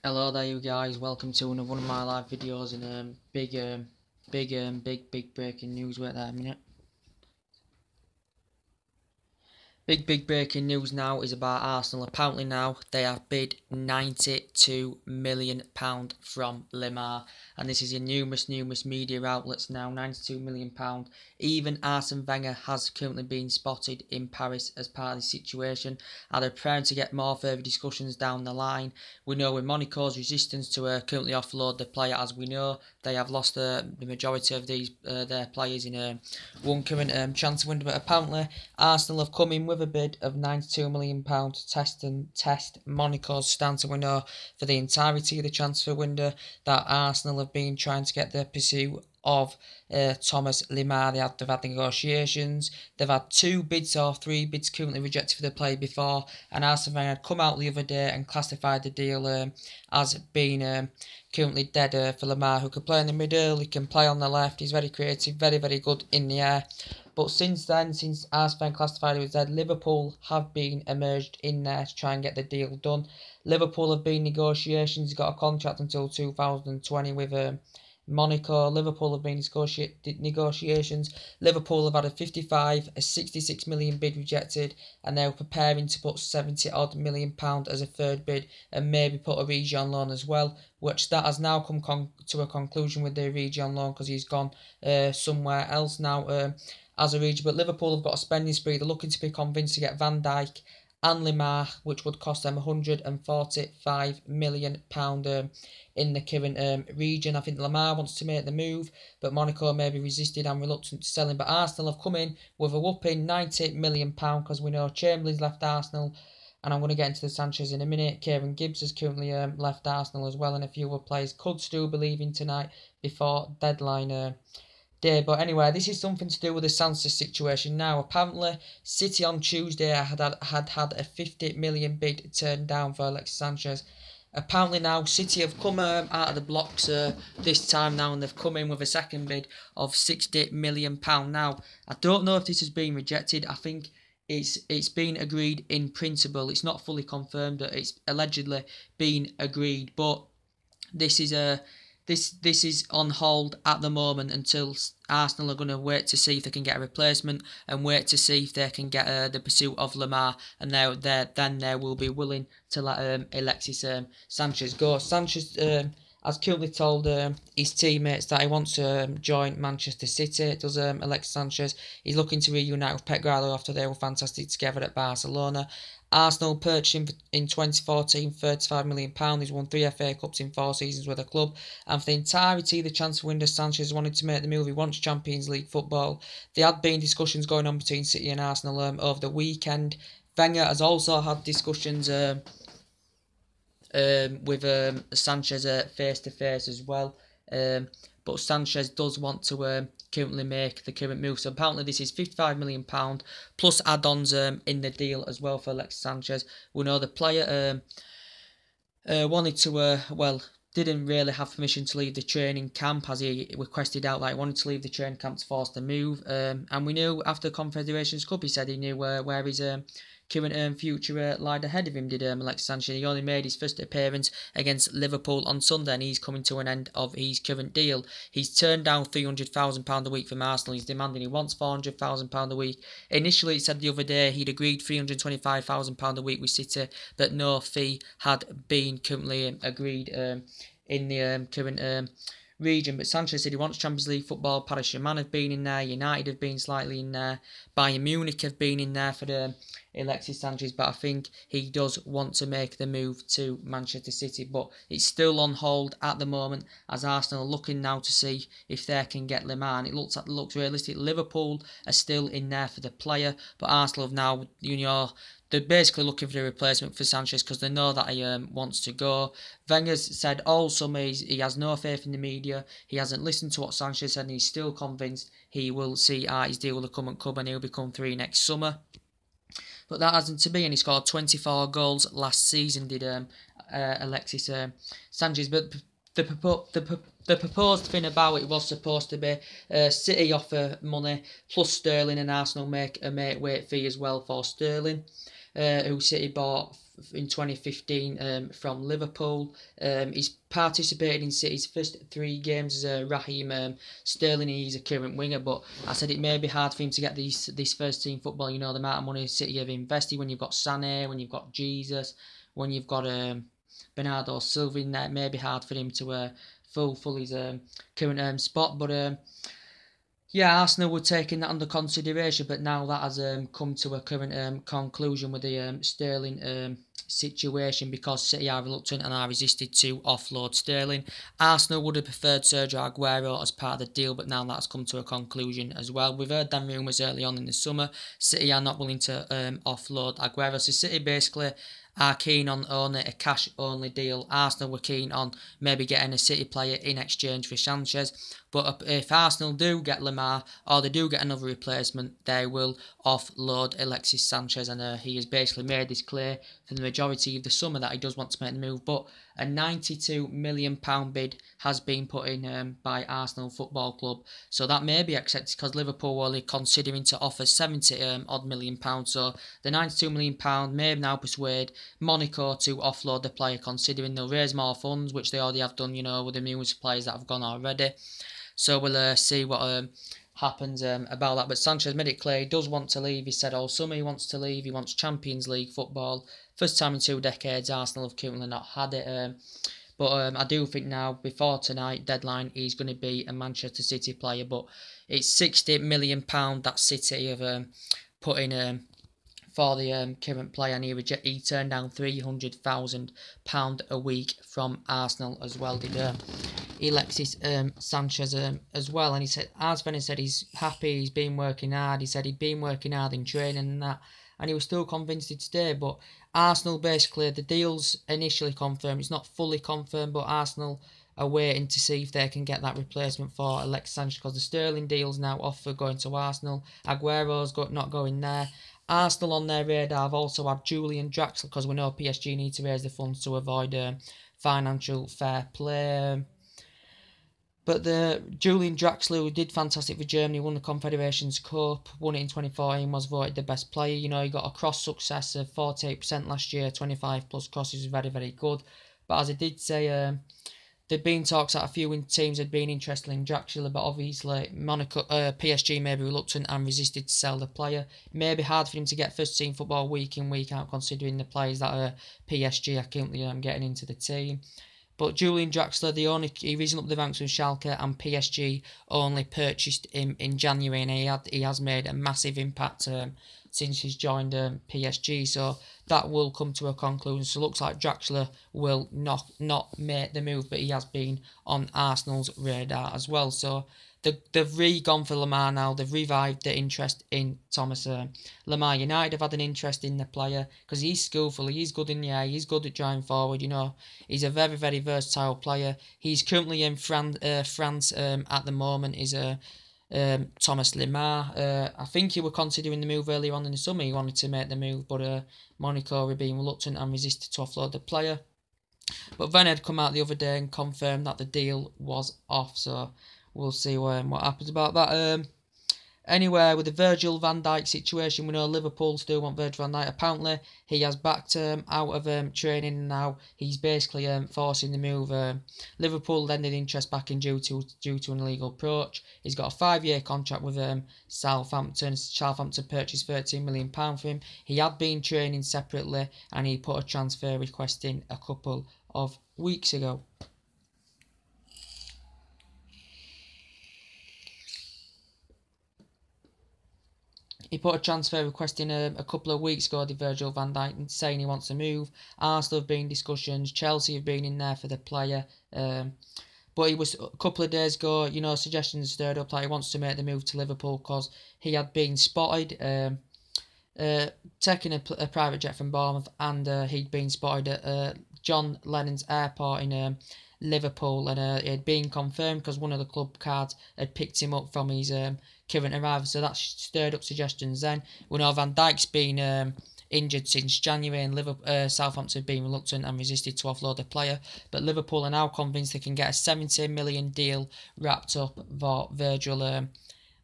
Hello there, you guys. Welcome to another one of my live videos. And big breaking news. Wait there a minute. Big breaking news now is about Arsenal. Apparently now they have bid £92 million from Lemar, and this is in numerous media outlets now. £92 million. Even Arsene Wenger has currently been spotted in Paris as part of the situation. Are they preparing to get more further discussions down the line? We know with Monaco's resistance to currently offload the player, as we know, they have lost the majority of these their players in one current transfer window. But apparently Arsenal have come in with a bid of £92 million to test Monaco's stance. And we know for the entirety of the transfer window that Arsenal have been trying to get their pursuit of Thomas Lemar. They've had negotiations. They've had 2 bids or 3 bids currently rejected for the player before, and Arsene Wenger had come out the other day and classified the deal as being currently dead for Lemar, who can play in the middle, he can play on the left, he's very creative, very good in the air. But since then, since Arsene Wenger classified it as dead, Liverpool have been emerged in there to try and get the deal done. Liverpool have been negotiations, he's got a contract until 2020 with Monaco. Liverpool have been negotiations. Liverpool have had a 55, a 66 million bid rejected, and they're preparing to put 70 odd million pound as a third bid, and maybe put a region loan as well, which that has now come to a conclusion with the region loan because he's gone somewhere else now as a region. But Liverpool have got a spending spree. They're looking to be convinced to get Van Dijk and Lemar, which would cost them £145 million in the current region. I think Lemar wants to make the move, but Monaco may be resisted and reluctant to sell him. But Arsenal have come in with a whopping £90 million because we know Chamberlain's left Arsenal, and I'm going to get into the Sanchez in a minute. Kieran Gibbs has currently left Arsenal as well, and a few other players could still be leaving tonight before deadline day. But anyway, this is something to do with the Sanchez situation now. Apparently, City on Tuesday had a 50 million bid turned down for Alexis Sanchez. Apparently now City have come out of the blocks this time now, and they've come in with a second bid of £60 million. Now, I don't know if this has been rejected. I think it's been agreed in principle. It's not fully confirmed that it's allegedly been agreed, but this is this is on hold at the moment until Arsenal are going to wait to see if they can get a replacement and wait to see if they can get the pursuit of Lemar, and then they will be willing to let Alexis Sanchez go. Sanchez has currently told his teammates that he wants to join Manchester City. Does Alexis Sanchez? He's looking to reunite with Pep Guardiola after they were fantastic together at Barcelona. Arsenal purchased him in 2014, £35 million. He's won 3 FA Cups in 4 seasons with the club. And for the entirety of the transfer window, Sanchez wanted to make the move. He wants Champions League football. There had been discussions going on between City and Arsenal over the weekend. Wenger has also had discussions with Sanchez face-to-face as well. But Sanchez does want to currently make the current move. So apparently this is £55 million plus add-ons in the deal as well for Alexis Sanchez. We know the player wanted to, didn't really have permission to leave the training camp, as he requested out that he wanted to leave the training camp to force the move. And we knew after the Confederations Cup, he said he knew where his current future lied ahead of him, did Alexis Sanchez. He only made his first appearance against Liverpool on Sunday, and he's coming to an end of his current deal. He's turned down £300,000 a week from Arsenal. He's demanding he wants £400,000 a week. Initially, he said the other day he'd agreed £325,000 a week with City, but no fee had been currently agreed in the current region. But Sanchez said he wants Champions League football. Paris Saint-Germain have been in there, United have been slightly in there, Bayern Munich have been in there for the Alexis Sanchez, but I think he does want to make the move to Manchester City. But it's still on hold at the moment, as Arsenal are looking now to see if they can get Lemar. And it looks realistic. Liverpool are still in there for the player, but Arsenal have now, they're basically looking for a replacement for Sanchez because they know that he wants to go. Wenger's said all summer he has no faith in the media. He hasn't listened to what Sanchez said, and he's still convinced he will see his deal with the current club and he'll become free next summer. But that hasn't to be, and he scored 24 goals last season, did Alexis Sanchez. But the proposed thing about it was supposed to be City offer money plus Sterling, and Arsenal make a make weight fee as well for Sterling. who City bought in 2015 from Liverpool. He's participated in City's first 3 games as Raheem Sterling. He's a current winger, but I said it may be hard for him to get this first team football. You know, the amount of money City have invested when you've got Sané, when you've got Jesus, when you've got Bernardo Silva in there. It may be hard for him to fulfill his current spot, but yeah, Arsenal were taking that under consideration, but now that has come to a current conclusion with the Sterling situation, because City are reluctant and are resisted to offload Sterling. Arsenal would have preferred Sergio Aguero as part of the deal, but now that's come to a conclusion as well. We've heard them rumours early on in the summer. City are not willing to offload Aguero, so City basically are keen on only a cash-only deal. Arsenal were keen on maybe getting a City player in exchange for Sanchez. But if Arsenal do get Lemar, or they do get another replacement, they will offload Alexis Sanchez. And he has basically made this clear for the majority of the summer that he does want to make the move. But a £92 million bid has been put in by Arsenal Football Club. So that may be accepted, because Liverpool were considering to offer £70 million. So the £92 million may now persuade Monaco to offload the player, considering they'll raise more funds, which they already have done, you know, with the numerous players that have gone already. So we'll see what happens about that. But Sanchez made it clear he does want to leave. He said all summer he wants to leave. He wants Champions League football. First time in 2 decades Arsenal have currently not had it. But I do think now, before tonight deadline, he's going to be a Manchester City player. But it's £60 million that City have put in for the current player, and he turned down £300,000 a week from Arsenal as well. Did Alexis Sanchez as well. And he said, Arsene said he's happy, he's been working hard. He said he'd been working hard in training and that, and he was still convinced he'd stay. But Arsenal, basically, the deal's initially confirmed. It's not fully confirmed, but Arsenal are waiting to see if they can get that replacement for Alexis Sanchez, because the Sterling deal's now off for going to Arsenal. Aguero's not going there. Arsenal on their radar have also had Julian Draxler, because we know PSG need to raise the funds to avoid financial fair play. But the Julian Draxler, who did fantastic for Germany, won the Confederations Cup, won it in 2014, was voted the best player. You know, he got a cross success of 48% last year, 25 plus crosses, very, very good. But as I did say, there'd been talks that a few teams had been interested in Draxler, but obviously PSG may be reluctant and resisted to sell the player. It may be hard for him to get first team football week in, week out, considering the players that PSG are currently getting into the team. But Julian Draxler, he risen up the ranks with Schalke, and PSG only purchased him in January, and he has made a massive impact since he's joined PSG. So that will come to a conclusion. So it looks like Draxler will not make the move, but he has been on Arsenal's radar as well. So they've re-gone for Lemar now. They've revived the interest in Thomas Lemar. United have had an interest in the player because he's skillful, he's good in the air, he's good at driving forward, you know. He's a very, very versatile player. He's currently in France at the moment, is Thomas Lemar. I think he were considering the move earlier on in the summer. He wanted to make the move, but Monaco were being reluctant and resisted to offload the player. But Van had come out the other day and confirmed that the deal was off, so we'll see what happens about that. Anyway, with the Virgil van Dijk situation, we know Liverpool still want Virgil van Dijk. Apparently, he has backed out of training now. He's basically forcing the move. Liverpool ended interest back in due to an illegal approach. He's got a 5-year contract with Southampton. Southampton purchased £13 million for him. He had been training separately, and he put a transfer request in a couple of weeks ago. He put a transfer request in a couple of weeks ago, did Virgil van Dijk, saying he wants to move. Arsenal have been in discussions. Chelsea have been in there for the player. But he was, a couple of days ago, you know, suggestions stirred up that he wants to make the move to Liverpool because he had been spotted taking a private jet from Bournemouth, and he'd been spotted at John Lennon's airport in Liverpool, and it had been confirmed because one of the club cards had picked him up from his current arrival, so that stirred up suggestions then. We know Van Dijk's been injured since January, and Southampton have been reluctant and resisted to offload the player, but Liverpool are now convinced they can get a 70 million deal wrapped up for Virgil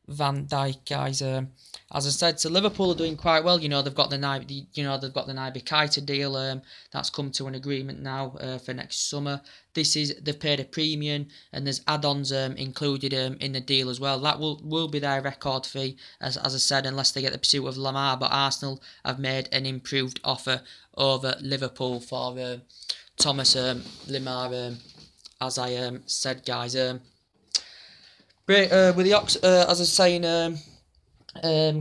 Van Dijk, guys. As I said, so Liverpool are doing quite well. They've got the Naby Keita deal. That's come to an agreement now for next summer. They've paid a premium, and there's add-ons included in the deal as well. That will be their record fee, as I said, unless they get the pursuit of Lemar. But Arsenal have made an improved offer over Liverpool for Thomas Lemar. As I said, guys. With the as I was saying,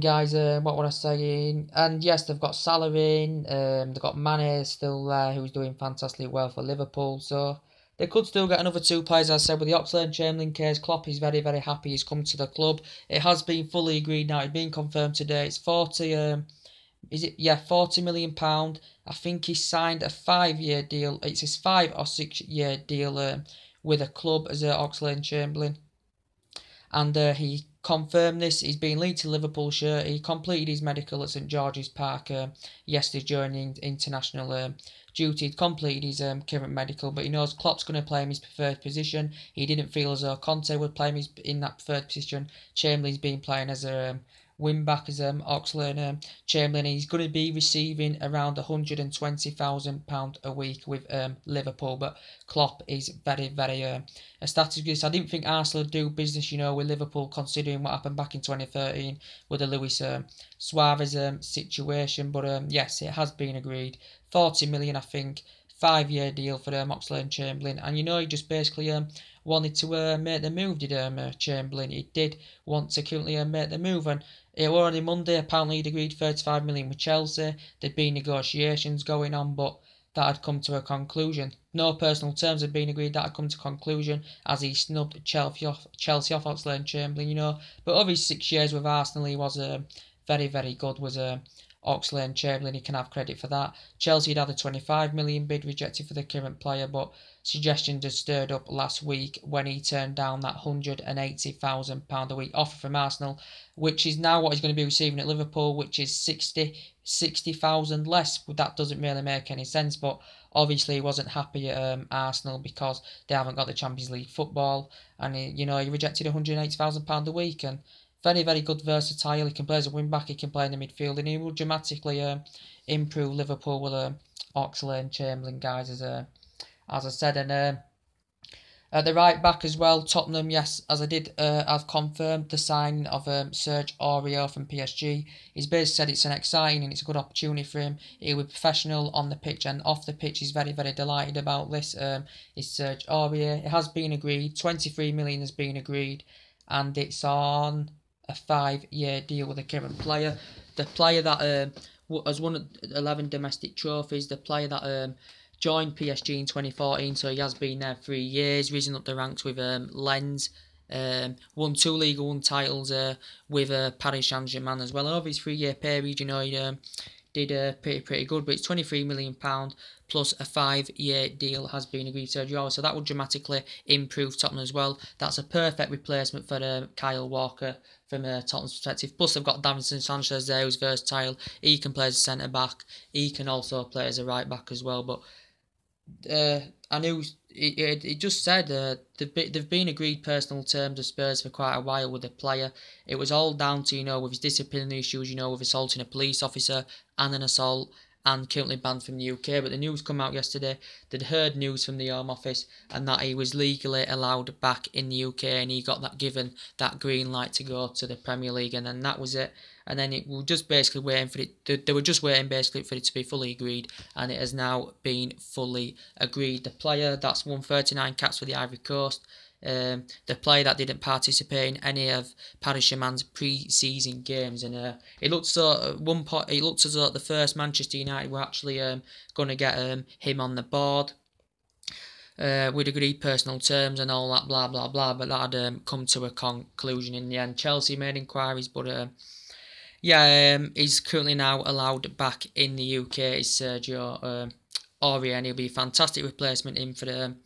guys, what was I saying? And yes, they've got Salah in. They've got Mane still there, who's doing fantastically well for Liverpool. So they could still get another two players. As I said, with the Oxlade-Chamberlain case, Klopp is very, very happy he's come to the club. It has been fully agreed now. It's been confirmed today. It's 40. Is it? Yeah, £40 million. I think he signed a 5-year deal. It's his 5 or 6 year deal with a club as Oxlade-Chamberlain. And he confirmed this. He's been linked to Liverpool shirt. He completed his medical at St George's Park yesterday during international duty. He'd completed his current medical, but he knows Klopp's going to play him his preferred position. He didn't feel as though Conte would play him in that preferred position. Chamberlain's been playing as a win back as Oxlade-Chamberlain. He's going to be receiving around £120,000 a week with Liverpool, but Klopp is very, very ecstatic. I didn't think Arsenal would do business, with Liverpool, considering what happened back in 2013 with the Luis Suarez situation. But yes, it has been agreed. 40 million, I think. 5-year deal for Oxlade-Chamberlain, and he just basically wanted to make the move. Did Chamberlain? He did want to currently make the move, and it was on Monday. Apparently, he'd agreed 35 million with Chelsea. There'd been negotiations going on, but that had come to a conclusion. No personal terms had been agreed. That had come to conclusion as he snubbed Chelsea off Oxlade-Chamberlain. But of his 6 years with Arsenal, he was very, very good. Was Oxlade-Chamberlain, he can have credit for that. Chelsea had a 25 million bid rejected for the current player, but suggestions had stirred up last week when he turned down that £180,000 a week offer from Arsenal, which is now what he's going to be receiving at Liverpool, which is 60,000 less. That doesn't really make any sense, but obviously he wasn't happy at Arsenal because they haven't got the Champions League football, and he rejected £180,000 a week. And very, very good, versatile. He can play as a wing-back, he can play in the midfield, and he will dramatically improve Liverpool with Oxlade-Chamberlain, guys, as I said. And at the right back as well, Tottenham, yes, as I did, I've confirmed the signing of Serge Aurier from PSG. He's basically said it's an exciting and it's a good opportunity for him. He'll be professional on the pitch and off the pitch. He's very, very delighted about this. It's Serge Aurier. It has been agreed. 23 million has been agreed, and it's on a 5-year deal with the current player. The player that has won 11 domestic trophies. The player that joined PSG in 2014, so he has been there 3 years, risen up the ranks with Lens, won 2 League 1 titles with Paris Saint-Germain as well. And over his 3-year period, he did pretty good, but it's £23 million plus a 5-year deal has been agreed to Sergio, so that will dramatically improve Tottenham as well. That's a perfect replacement for Kyle Walker from Tottenham's perspective. Plus, they've got Davinson Sanchez there, who's versatile. He can play as a centre-back. He can also play as a right-back as well. But I knew it just said they've been agreed personal terms of Spurs for quite a while with the player. It was all down to, with his disciplinary issues, with assaulting a police officer and an assault, and currently banned from the UK. But the news come out yesterday. They'd heard news from the Home Office and that he was legally allowed back in the UK, and he got given that green light to go to the Premier League, and then that was it. And then it was just basically waiting for it. They were just waiting basically for it to be fully agreed, and it has now been fully agreed. The player that's won 39 caps for the Ivory Coast. The player that didn't participate in any of Paris Saint-Germain's pre-season games, and it looked so at one point. It looked as though the first Manchester United were actually going to get him on the board with agreed personal terms and all that blah blah blah, but that had come to a conclusion in the end. Chelsea made inquiries, but he's currently now allowed back in the UK. Is Sergio Aurier, and he'll be a fantastic replacement in for the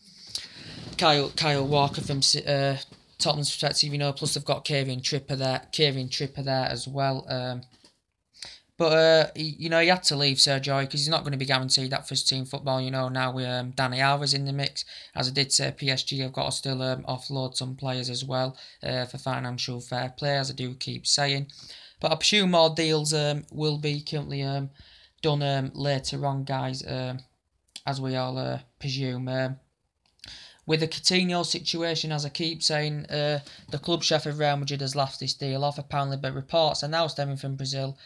Kyle Walker from Tottenham's perspective, plus they've got Kieran Trippier there as well. But you know, he had to leave Sergio because he's not going to be guaranteed that first team football. You know, now with Dani Alves in the mix, as I did say, PSG have got to still offload some players as well for financial fair play, as I do keep saying. But I presume more deals will be currently done later on, guys, as we all presume. With the Coutinho situation, as I keep saying, the club chef of Real Madrid has laughed this deal off, apparently, but reports are now stemming from Brazil.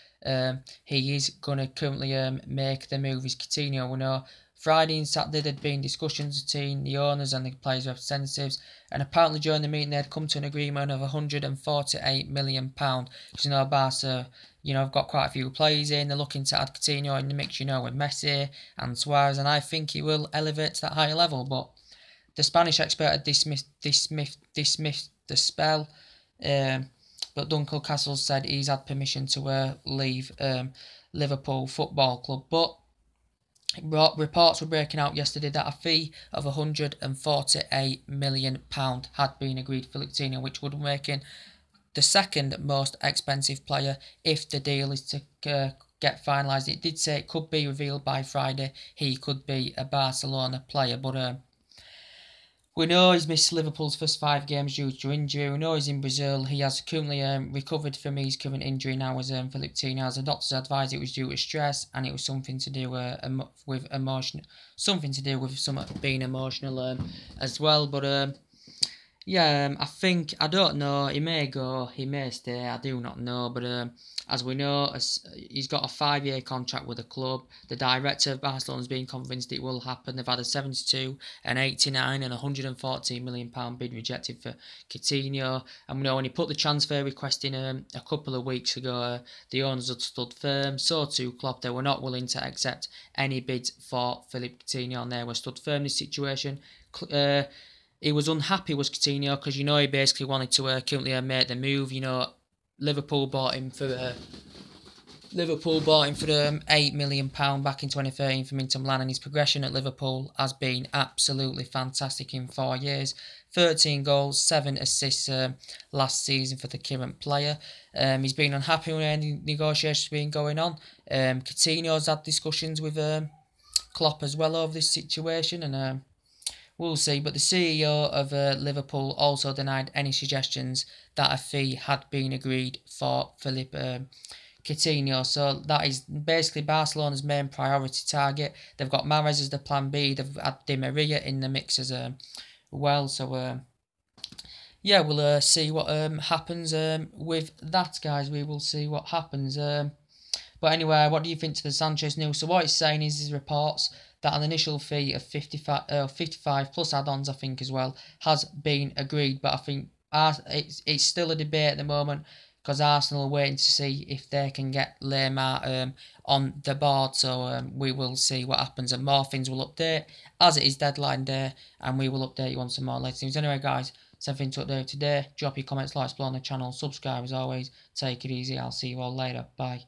He is going to currently make the move. Is Coutinho? We know Friday and Saturday there had been discussions between the owners and the players' representatives, and apparently during the meeting they had come to an agreement of £148 million. Because you know, Barca, you know, I've got quite a few players in. They're looking to add Coutinho in the mix, you know, with Messi and Suarez, and I think he will elevate to that higher level, but the Spanish expert had dismissed the spell, but Duncan Castles said he's had permission to leave Liverpool Football Club. But reports were breaking out yesterday that a fee of £148 million had been agreed for Coutinho, which would make him the second most expensive player if the deal is to get finalised. It did say it could be revealed by Friday. He could be a Barcelona player, but we know he's missed Liverpool's first 5 games due to injury. We know he's in Brazil. He has currently recovered from his current injury now as Philip Coutinho. As the doctors advised, it was due to stress and it was something to do with emotion, something to do with some being emotional as well. But yeah, I don't know. He may go, he may stay. I do not know. But as we know, he's got a 5-year contract with the club. The director of Barcelona has been convinced it will happen. They've had a 72, an 89, and £114 million bid rejected for Coutinho. And we know when he put the transfer request in a couple of weeks ago, the owners had stood firm. So too Klopp. They were not willing to accept any bids for Philip Coutinho, and they were stood firm in this situation. He was unhappy with Coutinho because, you know, he basically wanted to currently make the move. You know, Liverpool bought him for £8 million back in 2013 from Inter Milan, and his progression at Liverpool has been absolutely fantastic in 4 years. 13 goals, 7 assists last season for the current player. He's been unhappy with any negotiations been going on. Coutinho's had discussions with Klopp as well over this situation, and we'll see. But the CEO of Liverpool also denied any suggestions that a fee had been agreed for Philip Coutinho. So that is basically Barcelona's main priority target. They've got Mahrez as the plan B. They've had Di Maria in the mix as well. So yeah, we'll see what happens with that, guys. We will see what happens. But anyway, what do you think to the Sanchez news? So what it's saying is reports that an initial fee of 55 plus add-ons, I think, as well, has been agreed. But I think it's still a debate at the moment because Arsenal are waiting to see if they can get Lemar on the board. So we will see what happens, and more things will update as it is deadline day, and we will update you on some more latest news. Anyway, guys, something to update today. Drop your comments, like, explore on the channel, subscribe as always. Take it easy. I'll see you all later. Bye.